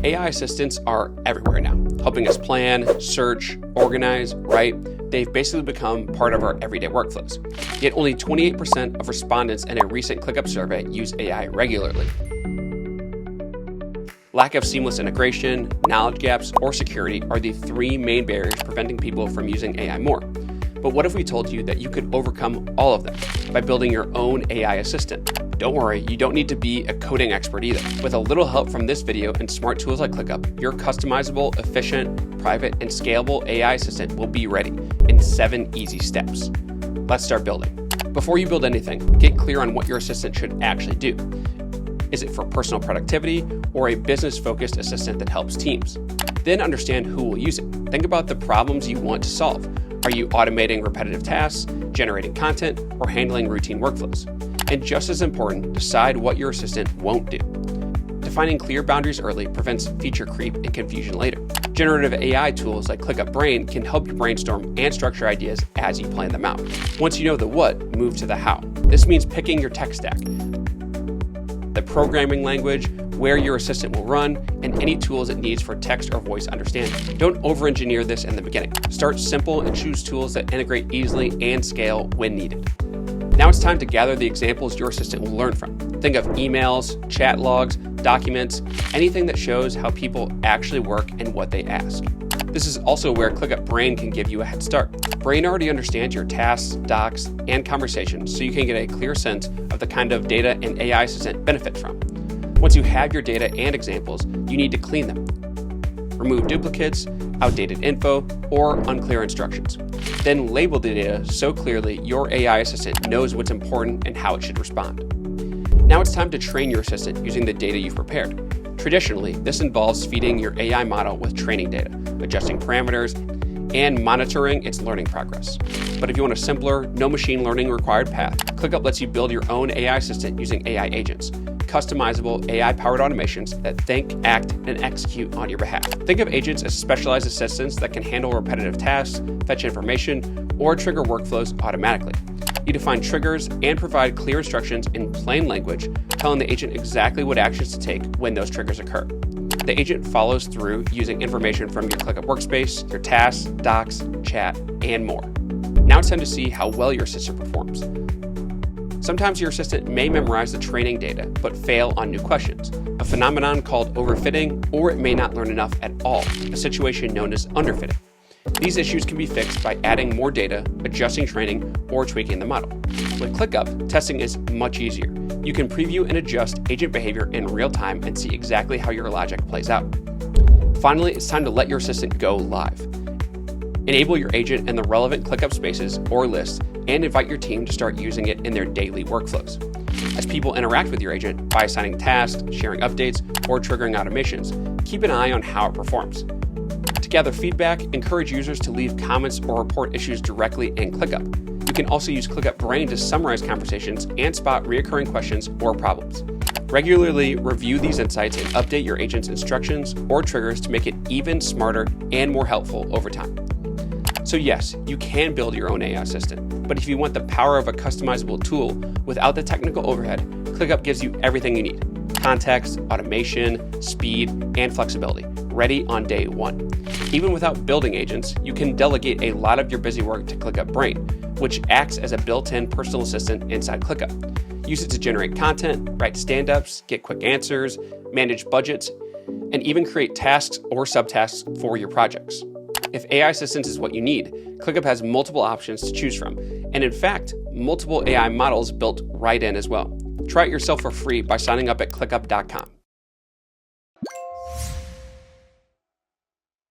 AI assistants are everywhere now, helping us plan, search, organize, write. They've basically become part of our everyday workflows. Yet only 28% of respondents in a recent ClickUp survey use AI regularly. Lack of seamless integration, knowledge gaps, or security are the three main barriers preventing people from using AI more. But what if we told you that you could overcome all of them by building your own AI assistant? Don't worry, you don't need to be a coding expert either. With a little help from this video and smart tools like ClickUp, your customizable, efficient, private, and scalable AI assistant will be ready in 7 easy steps. Let's start building. Before you build anything, get clear on what your assistant should actually do. Is it for personal productivity or a business-focused assistant that helps teams? Then understand who will use it. Think about the problems you want to solve. Are you automating repetitive tasks, generating content, or handling routine workflows? And just as important, decide what your assistant won't do. Defining clear boundaries early prevents feature creep and confusion later. Generative AI tools like ClickUp Brain can help you brainstorm and structure ideas as you plan them out. Once you know the what, move to the how. This means picking your tech stack, the programming language, where your assistant will run, and any tools it needs for text or voice understanding. Don't over-engineer this in the beginning. Start simple and choose tools that integrate easily and scale when needed. Now it's time to gather the examples your assistant will learn from. Think of emails, chat logs, documents, anything that shows how people actually work and what they ask. This is also where ClickUp Brain can give you a head start. Brain already understands your tasks, docs, and conversations, so you can get a clear sense of the kind of data an AI assistant benefits from. Once you have your data and examples, you need to clean them. Remove duplicates, outdated info, or unclear instructions. Then label the data so clearly your AI assistant knows what's important and how it should respond. Now it's time to train your assistant using the data you've prepared. Traditionally, this involves feeding your AI model with training data, adjusting parameters, and monitoring its learning progress. But if you want a simpler, no machine learning required path, ClickUp lets you build your own AI assistant using AI agents, customizable AI-powered automations that think, act, and execute on your behalf. Think of agents as specialized assistants that can handle repetitive tasks, fetch information, or trigger workflows automatically. You define triggers and provide clear instructions in plain language, telling the agent exactly what actions to take when those triggers occur. The agent follows through using information from your ClickUp workspace, your tasks, docs, chat, and more. Now it's time to see how well your assistant performs. Sometimes your assistant may memorize the training data, but fail on new questions, a phenomenon called overfitting, or it may not learn enough at all, a situation known as underfitting. These issues can be fixed by adding more data, adjusting training, or tweaking the model. With ClickUp, testing is much easier. You can preview and adjust agent behavior in real time and see exactly how your logic plays out. Finally, it's time to let your assistant go live. Enable your agent in the relevant ClickUp spaces or lists and invite your team to start using it in their daily workflows. As people interact with your agent by assigning tasks, sharing updates, or triggering automations, keep an eye on how it performs. To gather feedback, encourage users to leave comments or report issues directly in ClickUp. You can also use ClickUp Brain to summarize conversations and spot recurring questions or problems. Regularly review these insights and update your agent's instructions or triggers to make it even smarter and more helpful over time. So yes, you can build your own AI assistant, but if you want the power of a customizable tool without the technical overhead, ClickUp gives you everything you need: context, automation, speed, and flexibility, ready on day one. Even without building agents, you can delegate a lot of your busy work to ClickUp Brain, which acts as a built-in personal assistant inside ClickUp. Use it to generate content, write stand-ups, get quick answers, manage budgets, and even create tasks or subtasks for your projects. If AI assistance is what you need, ClickUp has multiple options to choose from, and in fact, multiple AI models built right in as well. Try it yourself for free by signing up at ClickUp.com.